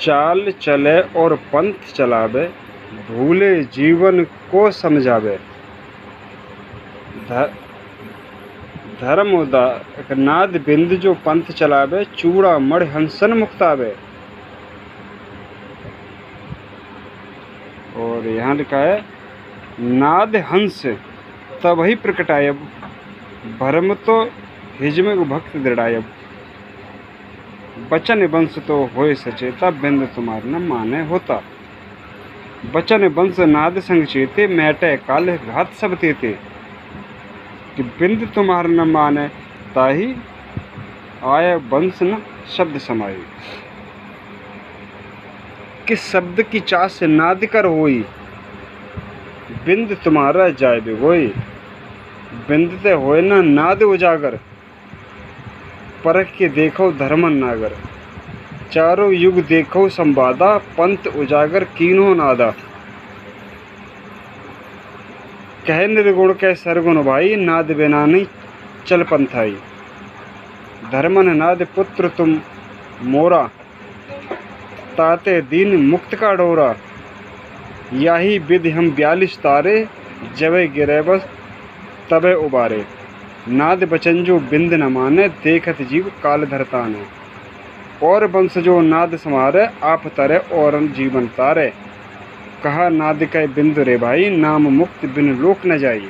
चाल चले और पंथ चलावे, भूले जीवन को समझावे। धर्म उदार नाद बिंद जो पंथ चलावे, चूड़ा मड़ हंसन मुक्तावे। और यहाँ लिखा है नाद हंस तब ही प्रकटायब, भरम तो हिजमे को भक्त दृढ़ायब। बचन वंश तो होए सचेता, बिंद तुम्हार न माने होता। बचन वंश नाद संग चेते, मैटे काल घात सब तेते। कि बिंद तुम्हार न माने ताही, आय वंश न शब्द समाई। कि शब्द की चाह से नाद कर होई, बिंद तुम्हारा जाय बिगोई। बिंद ते होए न नाद उजागर, परख के देखो धर्मन नागर। चारों युग देखो संवादा, पंथ उजागर कीन्हो नादा। कह निर्गुण के सरगुण भाई, नाद बिना नहीं चल पंथाई। धर्मन नाद पुत्र तुम मोरा, ताते दीन मुक्त का डोरा। याही विधि हम 42 तारे, जबे गिरे बस तबे उबारे। नाद बचन जो बिंद न माने, देखत जीव काल धरताने। और वंश जो नाद समारे, आप तरे और जीवन तारे। कहा नाद के बिंद रे भाई, नाम मुक्त बिन लोक न जाई।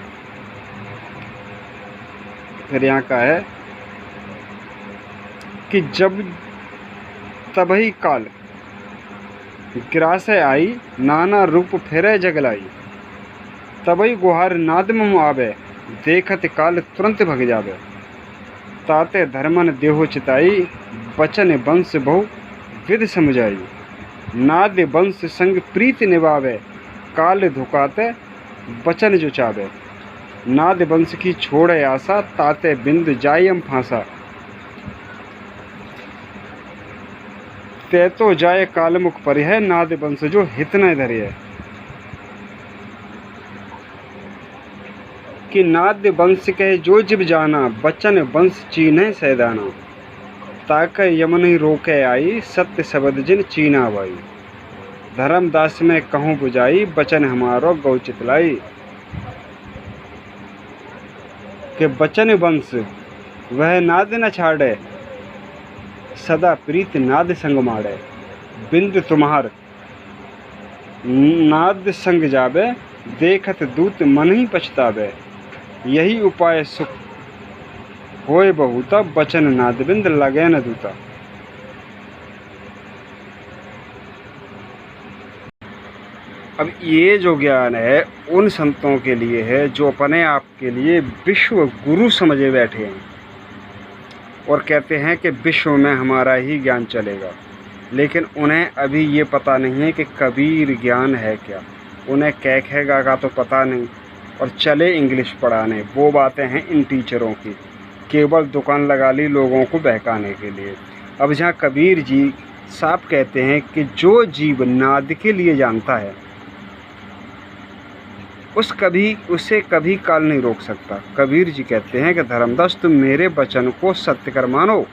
फिर यहाँ का है कि जब तबही काल गिरासे आई, नाना रूप फेरे जगलाई। तबही गुहार नाद मुँह आवे, देखत काल तुरंत भग जावे। ताते धर्मन देहो चिताई, बचन वंश बहु विध समझाई। नाद वंश संग प्रीत निभावे, काल धुकाते बचन जो चावे। नाद वंश की छोड़े आशा, ताते बिंद जायम फांसा। ते तो जाए कालमुख पर है, नाद वंश जो हित न धरिय। कि नाद वंश कहे जो जिब जाना, बचन वंश चीन्हे सैदाना। ताक यमन ही रोके आई, सत्य शब्द जिन चीना भाई। धर्मदास में कहूँ बुझाई, बचन हमारो गौ चितलाई। के बचन वंश वह नाद न छाड़े, सदा प्रीत नाद संग माड़े। बिंद तुम्हार नाद संग जावे, देखत दूत मन ही पछतावे। यही उपाय सुख होए बहुता, बचन नाद बिंद लगे न दूता। अब ये जो ज्ञान है उन संतों के लिए है जो अपने आप के लिए विश्व गुरु समझे बैठे हैं और कहते हैं कि विश्व में हमारा ही ज्ञान चलेगा। लेकिन उन्हें अभी ये पता नहीं है कि कबीर ज्ञान है क्या। उन्हें कै खेगा का तो पता नहीं और चले इंग्लिश पढ़ाने। वो बातें हैं इन टीचरों की, केवल दुकान लगा ली लोगों को बहकाने के लिए। अब जहाँ कबीर जी साफ कहते हैं कि जो जीव नाद के लिए जानता है उसे कभी काल नहीं रोक सकता। कबीर जी कहते हैं कि धर्मदास तुम मेरे वचन को सत्य कर मानो,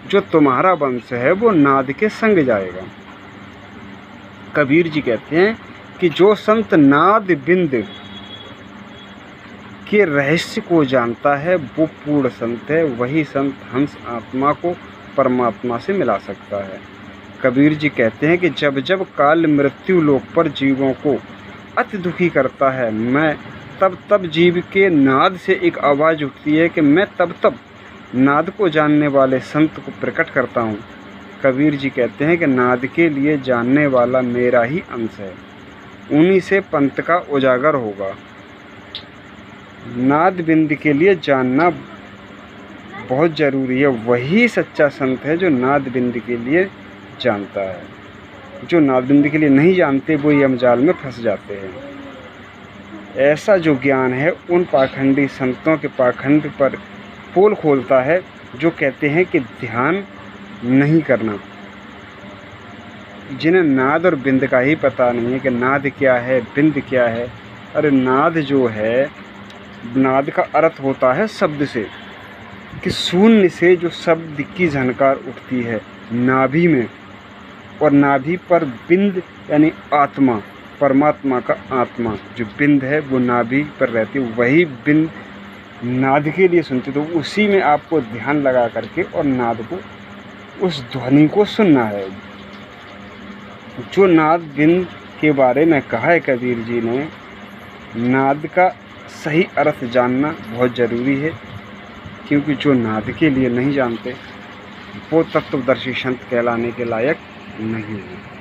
जो तुम्हारा वंश है वो नाद के संग जाएगा। कबीर जी कहते हैं कि जो संत नाद बिंद के रहस्य को जानता है वो पूर्ण संत है। वही संत हंस आत्मा को परमात्मा से मिला सकता है। कबीर जी कहते हैं कि जब जब काल मृत्यु लोक पर जीवों को अति दुखी करता है, मैं तब जीव के नाद से एक आवाज़ उठती है कि मैं तब नाद को जानने वाले संत को प्रकट करता हूँ। कबीर जी कहते हैं कि नाद के लिए जानने वाला मेरा ही अंश है, उन्हीं से पंथ का उजागर होगा। नाद बिंद के लिए जानना बहुत ज़रूरी है। वही सच्चा संत है जो नाद बिंद के लिए जानता है। जो नाद बिंद के लिए नहीं जानते वो यमजाल में फंस जाते हैं। ऐसा जो ज्ञान है उन पाखंडी संतों के पाखंड पर पोल खोलता है जो कहते हैं कि ध्यान नहीं करना, जिन्हें नाद और बिंद का ही पता नहीं है कि नाद क्या है बिंद क्या है। अरे नाद जो है, नाद का अर्थ होता है शब्द से, कि शून्य से जो शब्द की झनकार उठती है नाभि में, और नाभि पर बिंद यानी आत्मा, परमात्मा का आत्मा जो बिंद है वो नाभि पर रहती है, वही बिंद नाद के लिए सुनते। तो उसी में आपको ध्यान लगा करके और नाद को, उस ध्वनि को सुनना है। जो नाद बिंद के बारे में कहा है कबीर जी ने, नाद का सही अर्थ जानना बहुत ज़रूरी है, क्योंकि जो नाद के लिए नहीं जानते वो तत्वदर्शी संत कहलाने के लायक नहीं है।